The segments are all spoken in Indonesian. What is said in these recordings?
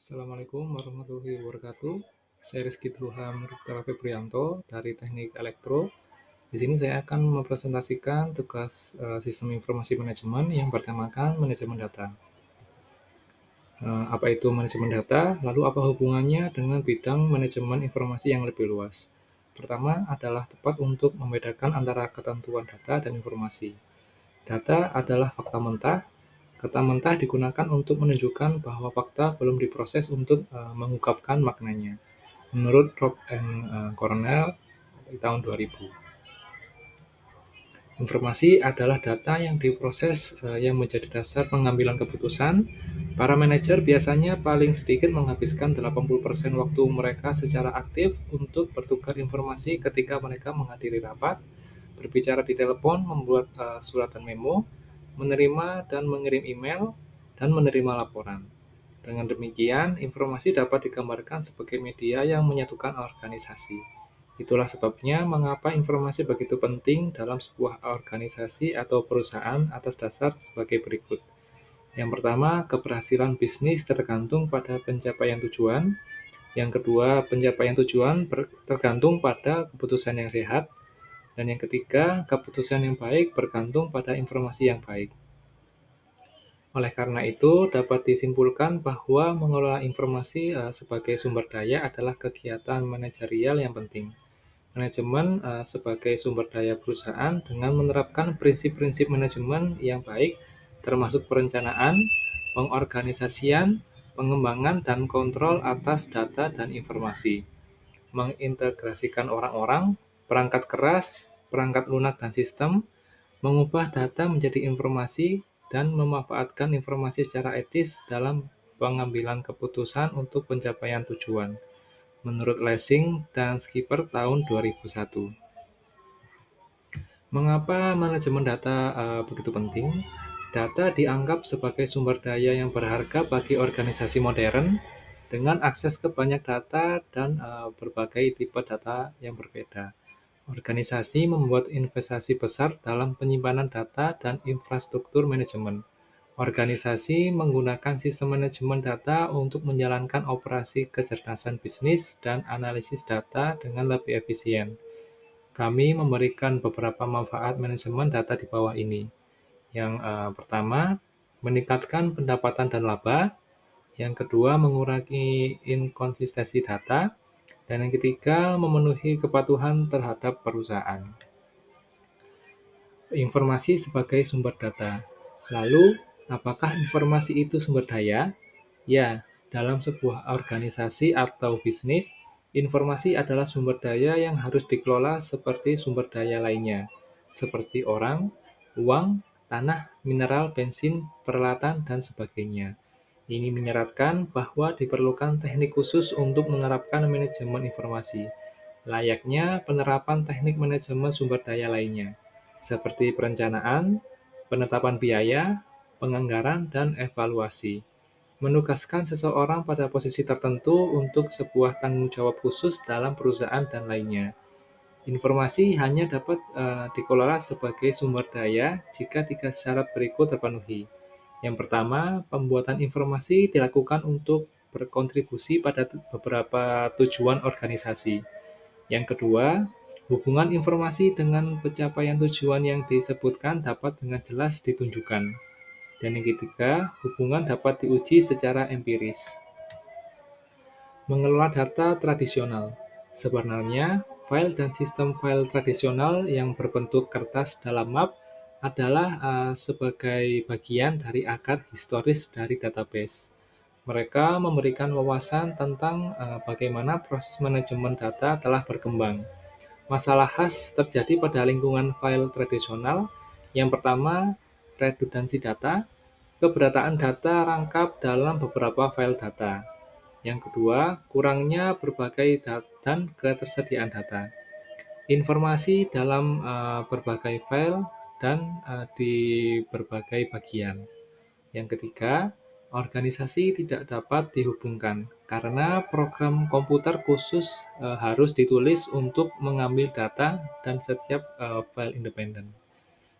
Assalamualaikum warahmatullahi wabarakatuh. Saya Rizky Ilham Rifta Febrianto dari Teknik Elektro. Di sini saya akan mempresentasikan tugas Sistem Informasi Manajemen yang bertemakan manajemen data. Apa itu manajemen data? Lalu apa hubungannya dengan bidang manajemen informasi yang lebih luas? Pertama adalah tepat untuk membedakan antara ketentuan data dan informasi. Data adalah fakta mentah. Kata mentah digunakan untuk menunjukkan bahwa fakta belum diproses untuk mengungkapkan maknanya. Menurut Rob and Cornell di tahun 2000. Informasi adalah data yang diproses yang menjadi dasar pengambilan keputusan. Para manajer biasanya paling sedikit menghabiskan 80% waktu mereka secara aktif untuk bertukar informasi ketika mereka menghadiri rapat, berbicara di telepon, membuat surat dan memo, menerima dan mengirim email, dan menerima laporan. Dengan demikian, informasi dapat digambarkan sebagai media yang menyatukan organisasi. Itulah sebabnya mengapa informasi begitu penting dalam sebuah organisasi atau perusahaan atas dasar sebagai berikut. Yang pertama, keberhasilan bisnis tergantung pada pencapaian tujuan. Yang kedua, pencapaian tujuan tergantung pada keputusan yang sehat. Dan yang ketiga, keputusan yang baik bergantung pada informasi yang baik. Oleh karena itu, dapat disimpulkan bahwa mengelola informasi sebagai sumber daya adalah kegiatan manajerial yang penting. Manajemen sebagai sumber daya perusahaan dengan menerapkan prinsip-prinsip manajemen yang baik, termasuk perencanaan, pengorganisasian, pengembangan, dan kontrol atas data dan informasi. Mengintegrasikan orang-orang, perangkat keras, perangkat lunak, dan sistem, mengubah data menjadi informasi, dan memanfaatkan informasi secara etis dalam pengambilan keputusan untuk pencapaian tujuan. Menurut Lessing dan Skipper tahun 2001. Mengapa manajemen data begitu penting? Data dianggap sebagai sumber daya yang berharga bagi organisasi modern dengan akses ke banyak data dan berbagai tipe data yang berbeda. Organisasi membuat investasi besar dalam penyimpanan data dan infrastruktur manajemen. Organisasi menggunakan sistem manajemen data untuk menjalankan operasi kecerdasan bisnis dan analisis data dengan lebih efisien. Kami memberikan beberapa manfaat manajemen data di bawah ini. Yang pertama, meningkatkan pendapatan dan laba. Yang kedua, mengurangi inkonsistensi data. Dan yang ketiga, memenuhi kepatuhan terhadap perusahaan. Informasi sebagai sumber data. Lalu, apakah informasi itu sumber daya? Ya, dalam sebuah organisasi atau bisnis, informasi adalah sumber daya yang harus dikelola seperti sumber daya lainnya, seperti orang, uang, tanah, mineral, bensin, peralatan, dan sebagainya. Ini menyeratkan bahwa diperlukan teknik khusus untuk menerapkan manajemen informasi, layaknya penerapan teknik manajemen sumber daya lainnya, seperti perencanaan, penetapan biaya, penganggaran, dan evaluasi. Menugaskan seseorang pada posisi tertentu untuk sebuah tanggung jawab khusus dalam perusahaan dan lainnya. Informasi hanya dapat dikelola sebagai sumber daya jika tiga syarat berikut terpenuhi. Yang pertama, pembuatan informasi dilakukan untuk berkontribusi pada beberapa tujuan organisasi. Yang kedua, hubungan informasi dengan pencapaian tujuan yang disebutkan dapat dengan jelas ditunjukkan. Dan yang ketiga, hubungan dapat diuji secara empiris. Mengelola data tradisional. Sebenarnya, file dan sistem file tradisional yang berbentuk kertas dalam map adalah sebagai bagian dari akar historis dari database. Mereka memberikan wawasan tentang bagaimana proses manajemen data telah berkembang. Masalah khas terjadi pada lingkungan file tradisional. Yang pertama, redundansi data, keberadaan data rangkap dalam beberapa file data. Yang kedua, kurangnya berbagai dan ketersediaan data. Informasi dalam berbagai file dan di berbagai bagian. Yang ketiga, organisasi tidak dapat dihubungkan karena program komputer khusus harus ditulis untuk mengambil data dan setiap file independen.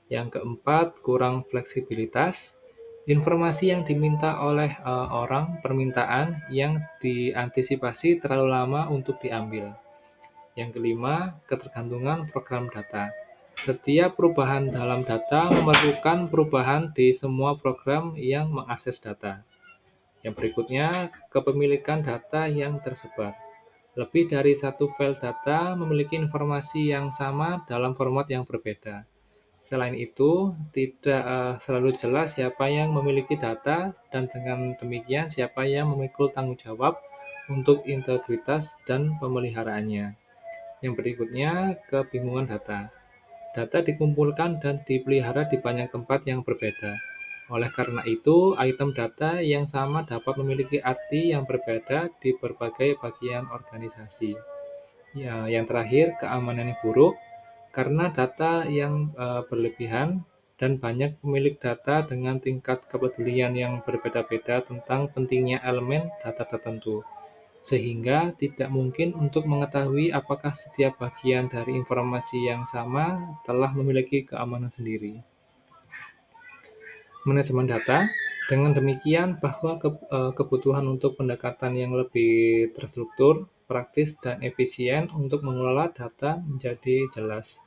Yang keempat, kurang fleksibilitas. Informasi yang diminta oleh orang, permintaan yang diantisipasi terlalu lama untuk diambil. Yang kelima, ketergantungan program data. Setiap perubahan dalam data memerlukan perubahan di semua program yang mengakses data. Yang berikutnya, kepemilikan data yang tersebar. Lebih dari satu file data memiliki informasi yang sama dalam format yang berbeda. Selain itu, tidak selalu jelas siapa yang memiliki data dan dengan demikian siapa yang memikul tanggung jawab untuk integritas dan pemeliharaannya. Yang berikutnya, kebingungan data. Data dikumpulkan dan dipelihara di banyak tempat yang berbeda. Oleh karena itu, item data yang sama dapat memiliki arti yang berbeda di berbagai bagian organisasi. Ya, yang terakhir, keamanan yang buruk. Karena data yang berlebihan dan banyak pemilik data dengan tingkat kepedulian yang berbeda-beda tentang pentingnya elemen data tertentu, sehingga tidak mungkin untuk mengetahui apakah setiap bagian dari informasi yang sama telah memiliki keamanan sendiri. Manajemen data, dengan demikian bahwa kebutuhan untuk pendekatan yang lebih terstruktur, praktis, dan efisien untuk mengelola data menjadi jelas.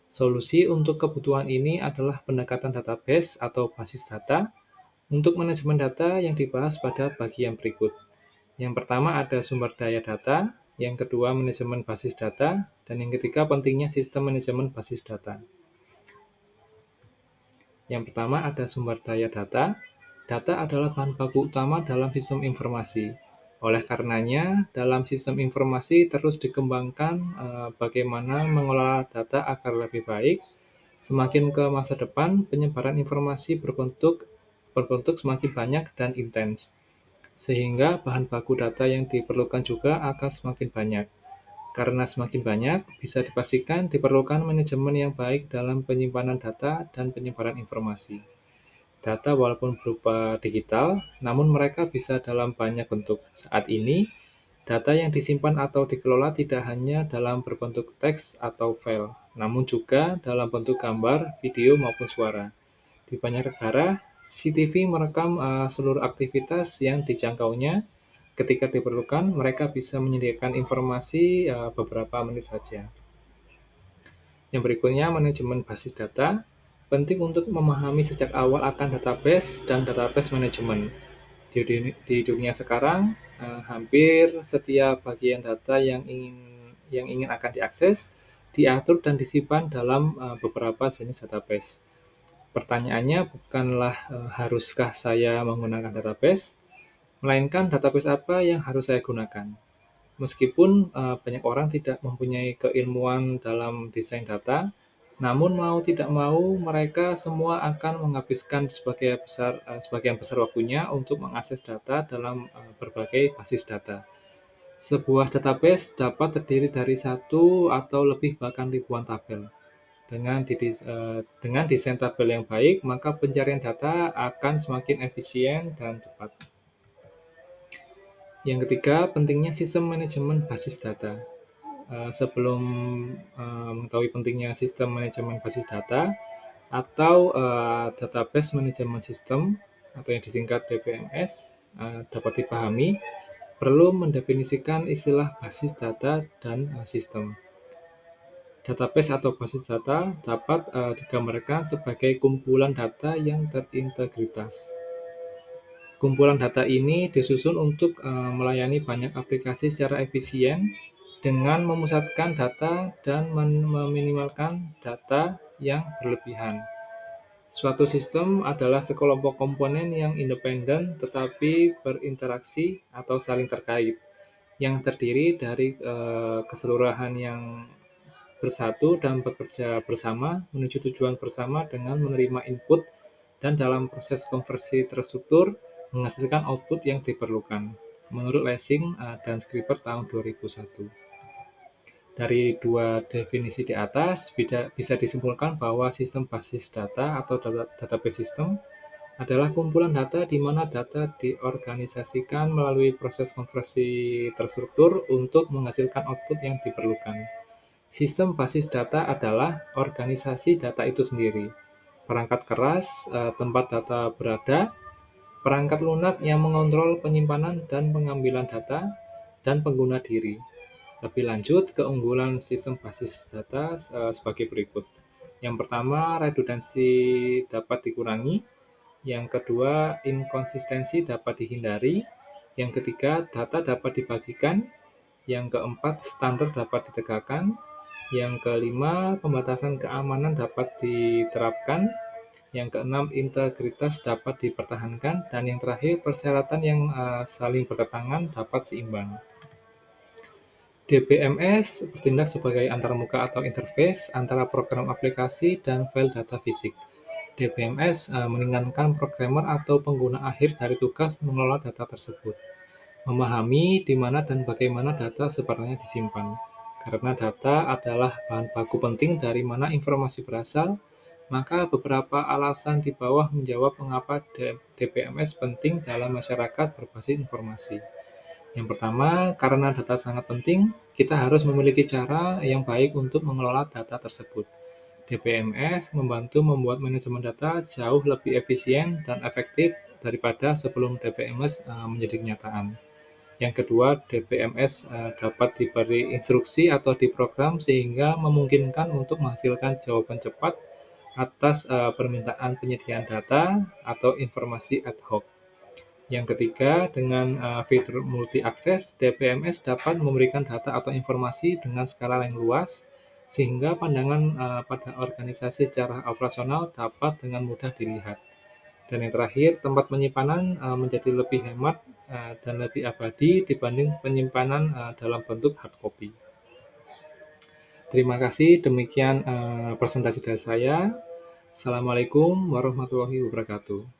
Solusi untuk kebutuhan ini adalah pendekatan database atau basis data untuk manajemen data yang dibahas pada bagian berikut. Yang pertama ada sumber daya data, yang kedua manajemen basis data, dan yang ketiga pentingnya sistem manajemen basis data. Yang pertama ada sumber daya data. Data adalah bahan baku utama dalam sistem informasi. Oleh karenanya, dalam sistem informasi terus dikembangkan bagaimana mengelola data agar lebih baik. Semakin ke masa depan, penyebaran informasi berbentuk semakin banyak dan intens, sehingga bahan baku data yang diperlukan juga akan semakin banyak. Karena semakin banyak, bisa dipastikan diperlukan manajemen yang baik dalam penyimpanan data dan penyebaran informasi. Data walaupun berupa digital, namun mereka bisa dalam banyak bentuk. Saat ini, data yang disimpan atau dikelola tidak hanya dalam berbentuk teks atau file, namun juga dalam bentuk gambar, video, maupun suara. Di banyak negara, CCTV merekam seluruh aktivitas yang dijangkaunya. Ketika diperlukan, mereka bisa menyediakan informasi beberapa menit saja. Yang berikutnya, manajemen basis data. Penting untuk memahami sejak awal akan database dan database manajemen. Di dunia sekarang, hampir setiap bagian data yang ingin akan diakses, diatur dan disimpan dalam beberapa jenis database. Pertanyaannya bukanlah haruskah saya menggunakan database, melainkan database apa yang harus saya gunakan. Meskipun banyak orang tidak mempunyai keilmuan dalam desain data, namun mau tidak mau mereka semua akan menghabiskan sebagian besar waktunya untuk mengakses data dalam berbagai basis data. Sebuah database dapat terdiri dari satu atau lebih bahkan ribuan tabel. Dengan desain tabel yang baik, maka pencarian data akan semakin efisien dan cepat. Yang ketiga, pentingnya sistem manajemen basis data. Sebelum mengetahui pentingnya sistem manajemen basis data atau database management system atau yang disingkat DBMS dapat dipahami, perlu mendefinisikan istilah basis data dan sistem. Database atau basis data dapat digambarkan sebagai kumpulan data yang terintegritas. Kumpulan data ini disusun untuk melayani banyak aplikasi secara efisien dengan memusatkan data dan meminimalkan data yang berlebihan. Suatu sistem adalah sekelompok komponen yang independen tetapi berinteraksi atau saling terkait, yang terdiri dari keseluruhan yang bersatu dan bekerja bersama menuju tujuan bersama dengan menerima input dan dalam proses konversi terstruktur menghasilkan output yang diperlukan, menurut Lessing dan Skriper tahun 2001. Dari dua definisi di atas, bisa disimpulkan bahwa sistem basis data atau database system adalah kumpulan data di mana data diorganisasikan melalui proses konversi terstruktur untuk menghasilkan output yang diperlukan. Sistem basis data adalah organisasi data itu sendiri, perangkat keras tempat data berada, Perangkat lunak yang mengontrol penyimpanan dan pengambilan data, dan pengguna diri. Lebih lanjut, keunggulan sistem basis data sebagai berikut. Yang pertama, redundansi dapat dikurangi. Yang kedua, inkonsistensi dapat dihindari. Yang ketiga, data dapat dibagikan. Yang keempat, standar dapat ditegakkan. Yang kelima, pembatasan keamanan dapat diterapkan. Yang keenam, integritas dapat dipertahankan. Dan yang terakhir, persyaratan yang saling bertentangan dapat seimbang. DBMS bertindak sebagai antarmuka atau interface antara program aplikasi dan file data fisik. DBMS meringankan programmer atau pengguna akhir dari tugas mengelola data tersebut. Memahami di mana dan bagaimana data sebenarnya disimpan. Karena data adalah bahan baku penting dari mana informasi berasal, maka beberapa alasan di bawah menjawab mengapa DBMS penting dalam masyarakat berbasis informasi. Yang pertama, karena data sangat penting, kita harus memiliki cara yang baik untuk mengelola data tersebut. DBMS membantu membuat manajemen data jauh lebih efisien dan efektif daripada sebelum DBMS menjadi kenyataan. Yang kedua, DBMS dapat diberi instruksi atau diprogram sehingga memungkinkan untuk menghasilkan jawaban cepat atas permintaan penyediaan data atau informasi ad hoc. Yang ketiga, dengan fitur multi-akses, DBMS dapat memberikan data atau informasi dengan skala yang luas, sehingga pandangan pada organisasi secara operasional dapat dengan mudah dilihat. Dan yang terakhir, tempat penyimpanan menjadi lebih hemat dan lebih abadi dibanding penyimpanan dalam bentuk hard copy. Terima kasih, demikian presentasi dari saya. Assalamualaikum warahmatullahi wabarakatuh.